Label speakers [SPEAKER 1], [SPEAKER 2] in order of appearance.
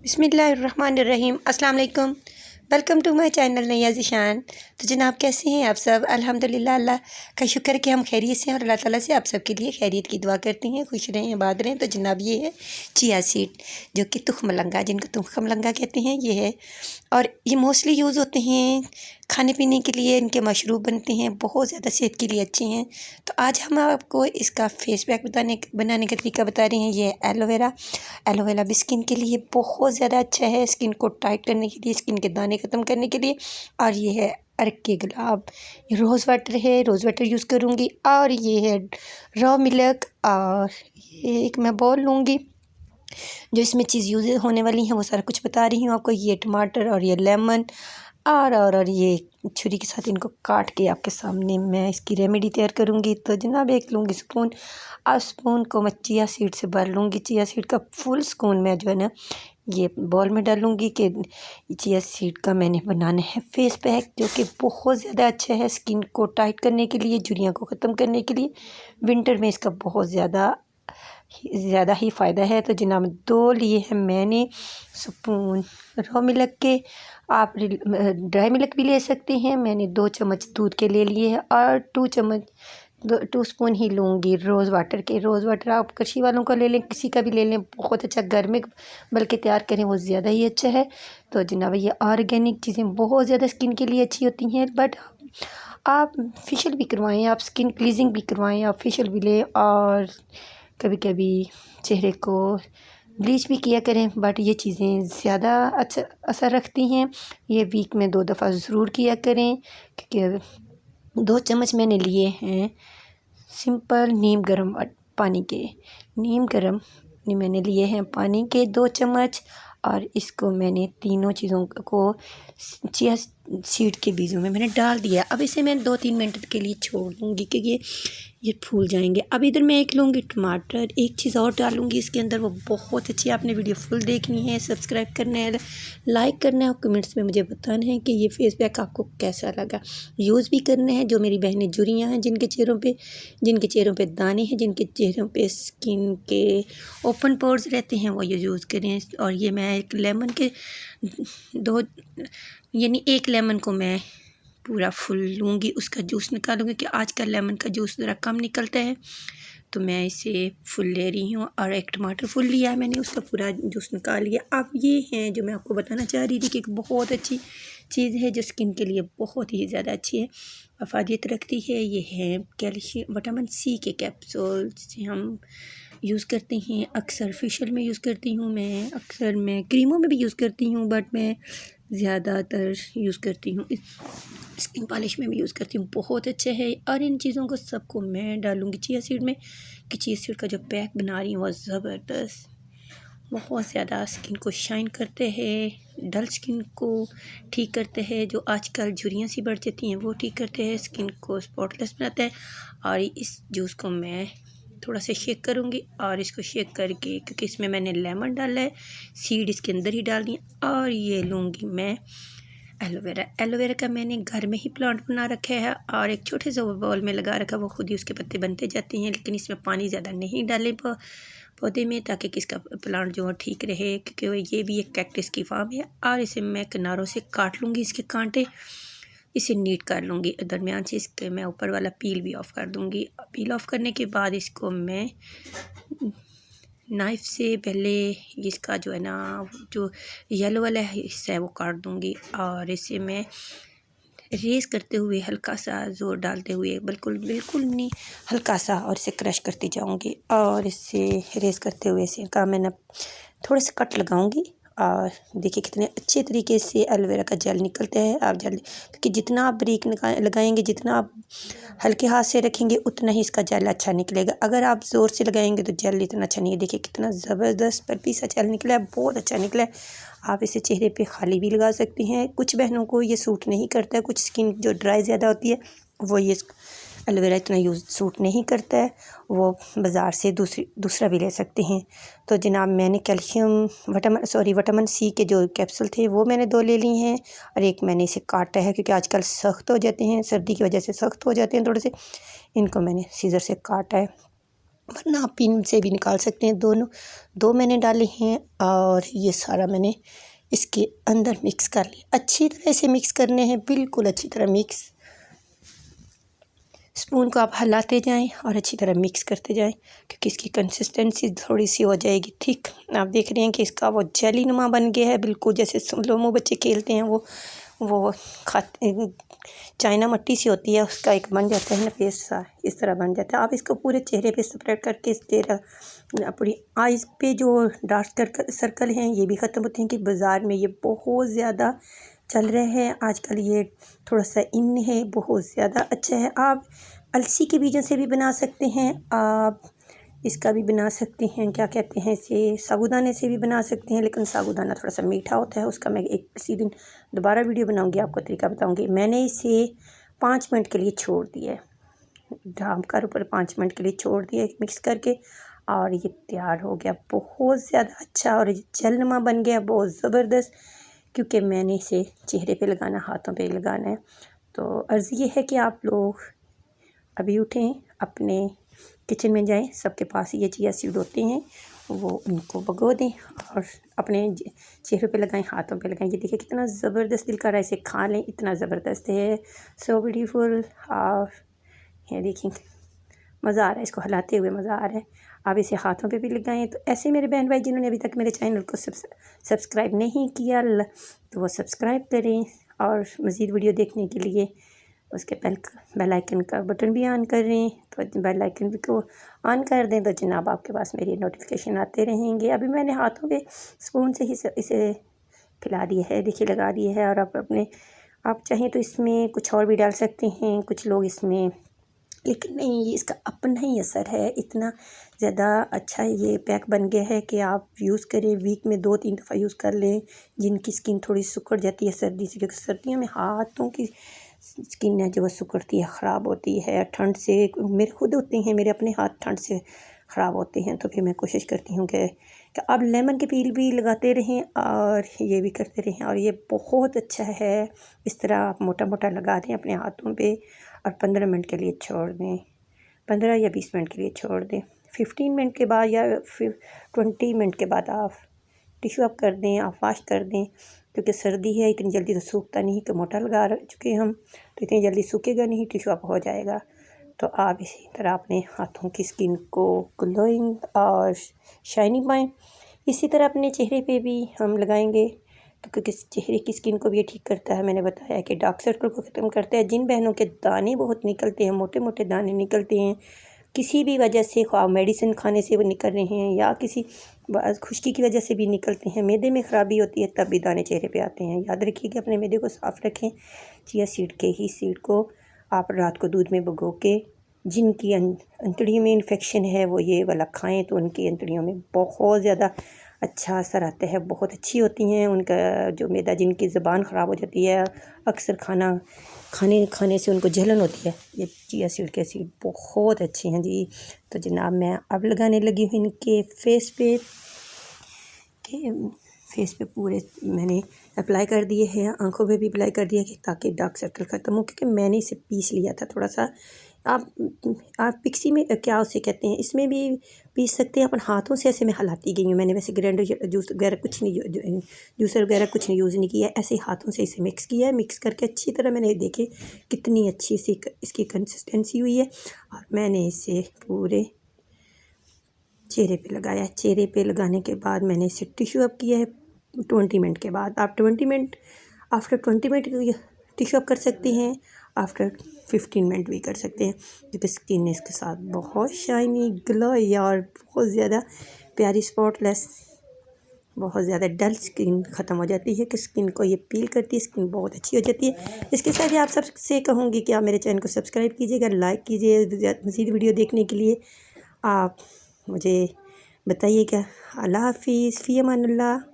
[SPEAKER 1] बिस्मिल्लाहिर्रहमानिर्रहीम। अस्सलाम वालेकुम। Welcome to my channel Zeeshan. तो जनाब कैसे हैं आप सब? अल्हम्दुलिल्लाह, अल्लाह का शुक्र है कि हम खैरियत से हैं और अल्लाह ताला से आप सब के लिए खैरियत की दुआ करते हैं। खुश रहें, आबाद रहें। तो जनाब ये है चिया सीड, जो कि तुखमलंगा, जिनको तुखमलंगा कहते हैं, ये है। और ये मोस्टली यूज़ होते हैं खाने पीने के लिए, इनके मशरूब बनते हैं, बहुत ज़्यादा सेहत के लिए अच्छे हैं। तो आज हम आपको इसका फेस पैक बनाने का तरीका बता रहे हैं। ये एलोवेरा। एलोवेरा भी स्किन के लिए बहुत ज़्यादा अच्छा है, स्किन को टाइट करने के लिए, स्किन के दाने ख़त्म करने के लिए। और ये है अर्क के गुलाब, ये रोज़ वाटर है, रोज़ वाटर यूज़ करूँगी। और ये है रॉ मिल्क। और ये एक मैं बाउल लूँगी, जो इसमें चीज़ यूज़ होने वाली है वो सारा कुछ बता रही हूँ आपको। ये टमाटर और ये लेमन और ये छुरी के साथ इनको काट के आपके सामने मैं इसकी रेमेडी तैयार करूँगी। तो जनाब एक लूँगी स्पून, और स्पून को मैं चिया सीड से भर लूँगी। चिया सीड का फुल स्पून मैं जो है ना ये बॉल में डालूँगी कि चिया सीड का मैंने बनाना है फेस पैक, जो कि बहुत ज़्यादा अच्छा है स्किन को टाइट करने के लिए, झुर्रियों को ख़त्म करने के लिए। विंटर में इसका बहुत ज़्यादा ही फ़ायदा है। तो जनाब 2 लिए हैं मैंने स्पून रॉ मिल्क के। आप ड्राई मिल्क भी ले सकते हैं। मैंने 2 चम्मच दूध के ले लिए हैं और 2 स्पून ही लूँगी रोज़ वाटर के। रोज़ वाटर आप कृषि वालों का ले लें, किसी का भी ले लें, बहुत अच्छा घर में बल्कि तैयार करें वो ज़्यादा ही अच्छा है। तो जनाब ये ऑर्गेनिक चीज़ें बहुत ज़्यादा स्किन के लिए अच्छी होती हैं, बट आप फेशियल भी करवाएं, आप स्किन क्लीजिंग भी करवाएं, आप फेशियल भी लें, और कभी कभी चेहरे को ब्लीच भी किया करें। बट ये चीज़ें ज़्यादा अच्छा असर रखती हैं। ये वीक में 2 दफ़ा ज़रूर किया करें, क्योंकि 2 चम्मच मैंने लिए हैं सिंपल नीम गर्म पानी के। नीम गर्म मैंने लिए हैं पानी के 2 चम्मच, और इसको मैंने तीनों चीज़ों को चिया सीड के बीजों में मैंने डाल दिया। अब इसे मैं 2-3 मिनट के लिए छोड़ दूँगी, क्योंकि ये फूल जाएंगे। अब इधर मैं एक लूँगी टमाटर, एक चीज़ और डालूँगी इसके अंदर, वो बहुत अच्छी है। आपने वीडियो फुल देखनी है, सब्सक्राइब करना है, लाइक करना है, और कमेंट्स में मुझे बताना है कि ये फेस पैक आपको कैसा लगा। यूज़ भी करना है। जो मेरी बहनें जुड़ियाँ हैं, जिनके चेहरों पे दाने हैं, जिनके चेहरों पे स्किन के ओपन पोर्स रहते हैं, वो ये यूज़ करें। और ये मैं एक लेमन के 2 यानी 1 लेमन को मैं पूरा फुल लूँगी, उसका जूस निकालूँगी, कि आजकल लेमन का जूस ज़रा कम निकलता है, तो मैं इसे फुल ले रही हूँ। और एक टमाटर फुल लिया है मैंने, उसका पूरा जूस निकाल लिया। अब ये हैं जो मैं आपको बताना चाह रही थी कि एक बहुत अच्छी चीज़ है जो स्किन के लिए बहुत ही ज़्यादा अच्छी है, अफादियत रखती है। ये है कैल्शियम, विटामिन सी के कैप्सूल, जिसे हम यूज़ करते हैं। अक्सर फेशियल में यूज़ करती हूँ मैं, अक्सर मैं क्रीमों में भी यूज़ करती हूँ, बट मैं ज़्यादातर यूज़ करती हूँ स्किन पॉलिश में भी यूज़ करती हूँ। बहुत अच्छा है। और इन चीज़ों को सबको मैं डालूँगी चिया सीड में, कि चिया सीड का जो पैक बना रही हूँ वो ज़बरदस्त, बहुत ज़्यादा स्किन को शाइन करते हैं, डल स्किन को ठीक करते हैं, जो आजकल झुर्रियाँ सी बढ़ जाती हैं वो ठीक करते हैं, स्किन को स्पॉटलेस बनाता है। और इस जूस को मैं थोड़ा सा शेक करूँगी, और इसको शेक करके, क्योंकि इसमें मैंने लेमन डाला है, सीड इसके अंदर ही डालनी है। और ये लूँगी मैं एलोवेरा का मैंने घर में ही प्लांट बना रखा है, और एक छोटे से बाउल में लगा रखा, वो खुद ही उसके पत्ते बनते जाते हैं। लेकिन इसमें पानी ज़्यादा नहीं डालें पौधे में, ताकि किसका प्लांट जो है ठीक रहे, क्योंकि ये भी एक कैक्टस की फार्म है। और इसे मैं किनारों से काट लूँगी, इसके कांटे, इसे नीट कर लूँगी दरमियान से। इसके मैं ऊपर वाला पील भी ऑफ़ कर दूँगी। पील ऑफ़ करने के बाद इसको मैं नाइफ़ से पहले इसका जो है ना, जो येलो वाला हिस्सा है वो काट दूँगी, और इसे मैं रेस करते हुए हल्का सा जोर डालते हुए, बिल्कुल नहीं, हल्का सा, और इसे क्रश करती जाऊँगी। और इसे रेस करते हुए इसे का मैंने थोड़े से कट लगाऊँगी। और देखिए कितने अच्छे तरीके से एलोवेरा का जेल निकलता है। आप जल्दी, क्योंकि जितना आप बारीक लगाएंगे, जितना आप हल्के हाथ से रखेंगे, उतना ही इसका जेल अच्छा निकलेगा। अगर आप ज़ोर से लगाएंगे तो जेल इतना अच्छा नहीं है। देखिए कितना ज़बरदस्त पल्पी सा जेल निकला है, बहुत अच्छा निकला है। आप इसे चेहरे पे खाली भी लगा सकती हैं। कुछ बहनों को ये सूट नहीं करता है, कुछ स्किन जो ड्राई ज़्यादा होती है वो ये एलोवेरा इतना सूट नहीं करता है, वो बाज़ार से दूसरा भी ले सकते हैं। तो जनाब मैंने विटामिन सी के जो कैप्सूल थे वो मैंने 2 ले लिए हैं, और एक मैंने इसे काटा है, क्योंकि आजकल सख्त हो जाते हैं, सर्दी की वजह से सख्त हो जाते हैं थोड़े से। इनको मैंने सीज़र से काटा है। वरना आप पिन से भी निकाल सकते हैं। दोनों 2 मैंने डाले हैं और ये सारा मैंने इसके अंदर मिक्स कर लिया। अच्छी तरह से मिक्स करने हैं, बिल्कुल अच्छी तरह मिक्स। स्पून को आप हिलाते जाएं और अच्छी तरह मिक्स करते जाएं, क्योंकि इसकी कंसिस्टेंसी थोड़ी सी हो जाएगी थिक। आप देख रहे हैं कि इसका वो जेली नुमा बन गया है, बिल्कुल जैसे लोमो बच्चे खेलते हैं वो खाते चाइना मट्टी सी होती है, उसका एक बन जाता है ना पेस्ट सा, इस तरह बन जाता है। आप इसको पूरे चेहरे पे स्प्रेड करके इस तरह अपनी आइज़ पे जो डार्क सर्कल हैं ये भी ख़त्म होते हैं। कि बाज़ार में ये बहुत ज़्यादा चल रहे हैं आजकल, ये थोड़ा सा इन है, बहुत ज़्यादा अच्छा है। आप अलसी के बीजों से भी बना सकते हैं, आप इसका भी बना सकते हैं, क्या कहते हैं इसे, साबूदाने से भी बना सकते हैं, लेकिन साबूदाना थोड़ा सा मीठा होता है, उसका मैं एक किसी दिन दोबारा वीडियो बनाऊंगी, आपको तरीका बताऊंगी। मैंने इसे 5 मिनट के लिए छोड़ दिया है, ढाँप कर ऊपर 5 मिनट के लिए छोड़ दिया मिक्स करके, और ये तैयार हो गया बहुत ज़्यादा अच्छा और जलनुमा बन गया, बहुत ज़बरदस्त। क्योंकि मैंने इसे चेहरे पे लगाना, हाथों पे लगाना है। तो अर्ज़ ये है कि आप लोग अभी उठें, अपने किचन में जाएं, सबके पास ये चिया सीड होते हैं, वो उनको भगो दें और अपने चेहरे पे लगाएं, हाथों पे लगाएं। ये देखिए कितना ज़बरदस्त, दिल कर रहा है इसे खा लें, इतना ज़बरदस्त है, सो ब्यूटीफुल। और ये देखें मज़ा आ रहा है, इसको हिलाते हुए मज़ा आ रहा है। आप इसे हाथों पे भी लगाएं। तो ऐसे मेरे बहन भाई जिन्होंने अभी तक मेरे चैनल को सब्सक्राइब नहीं किया तो वो सब्सक्राइब करें, और मज़ीद वीडियो देखने के लिए उसके बेल आइकन का बटन भी ऑन करें। तो बेल आइकन भी को ऑन कर दें तो जनाब आपके पास मेरी नोटिफिकेशन आते रहेंगे। अभी मैंने हाथों पे स्पून से ही इसे फैला दिया है, देखिए लगा दिया है। और आप चाहें तो इसमें कुछ और भी डाल सकते हैं, कुछ लोग इसमें, लेकिन नहीं, ये इसका अपना ही असर है। इतना ज़्यादा अच्छा ये पैक बन गया है कि आप यूज़ करें, वीक में 2-3 दफ़ा यूज़ कर लें। जिनकी स्किन थोड़ी सिकुड़ जाती है सर्दी से, क्योंकि सर्दियों में हाथों की स्किन है जो वो सिकुड़ती है, ख़राब होती है ठंड से। मेरे खुद होते हैं, मेरे अपने हाथ ठंड से ख़राब होते हैं। तो फिर मैं कोशिश करती हूँ कि आप लेमन के पील भी लगाते रहें और ये भी करते रहें, और ये बहुत अच्छा है। इस तरह आप मोटा मोटा लगा दें अपने हाथों पे और 15 मिनट के लिए छोड़ दें, 15 या 20 मिनट के लिए छोड़ दें। 15 मिनट के बाद या फिर 20 मिनट के बाद आप टिश्यू अप कर दें, आप वॉश कर दें, क्योंकि सर्दी है, इतनी जल्दी तो सूखता नहीं, कि मोटा लगा चुके हम तो इतनी जल्दी सूखेगा नहीं, टिश्यू अप हो जाएगा। तो आप इसी तरह अपने हाथों की स्किन को ग्लोइंग और शाइनी पाएँ। इसी तरह अपने चेहरे पे भी हम लगाएंगे तो क्योंकि चेहरे की स्किन को भी ये ठीक करता है। मैंने बताया कि डार्क सर्कल को ख़त्म करता है। जिन बहनों के दाने बहुत निकलते हैं, मोटे मोटे दाने निकलते हैं, किसी भी वजह से, ख्वाह मेडिसिन खाने से वो निकल रहे हैं या किसी खुश्की की वजह से भी निकलते हैं, मैदे में ख़राबी होती है, तब भी दाने चेहरे पे आते हैं। याद रखिए कि अपने मैदे को साफ़ रखें। चिया सीड के ही सीड को आप रात को दूध में भिगो के, जिनकी अंतड़ियों में इन्फेक्शन है वो ये वाला खाएं, तो उनकी अंतड़ियों में बहुत ज़्यादा अच्छा असर आता है, बहुत अच्छी होती हैं। उनका जो मैदा, जिनकी ज़ुबान ख़राब हो जाती है, अक्सर खाने से उनको जलन होती है, ये चिया सीड के सीड बहुत अच्छे हैं जी। तो जनाब मैं अब लगाने लगी हूँ इनके फेस पे पूरे मैंने अप्लाई कर दिए हैं, आंखों पे भी अप्लाई कर दिया कि ताकि डार्क सर्कल ख़त्म हो। क्योंकि मैंने इसे पीस लिया था थोड़ा सा, आप पिक्सी में क्या उसे कहते हैं, इसमें भी पीस सकते हैं। अपन हाथों से ऐसे मैं हिलाती गई हूँ, मैंने वैसे ग्राइंडर जूस वगैरह कुछ नहीं, जूसर वगैरह कुछ नहीं यूज़ नहीं किया, ऐसे हाथों से इसे मिक्स किया है। मिक्स करके अच्छी तरह मैंने देखे कितनी अच्छी सी इसकी कंसिस्टेंसी हुई है, और मैंने इसे पूरे चेहरे पे लगाया। चेहरे पे लगाने के बाद मैंने इसे टिश्यू अप किया है 20 मिनट के बाद। आप आफ्टर 20 मिनट टिश्यू अप कर सकते हैं, आफ्टर 15 मिनट भी कर सकते हैं, क्योंकि स्किन इसके साथ बहुत शाइनी, ग्लोई और बहुत ज़्यादा प्यारी, स्पॉटलेस, बहुत ज़्यादा डल स्किन ख़त्म हो जाती है, कि स्किन को ये पील करती है, स्किन बहुत अच्छी हो जाती है। इसके साथ ही आप सबसे कहूँगी कि आप मेरे चैनल को सब्सक्राइब कीजिएगा, लाइक कीजिए। मज़ीद वीडियो देखने के लिए आप मुझे बताइएगा। अल्लाह हाफिज़, फ़ी अमानिल्लाह।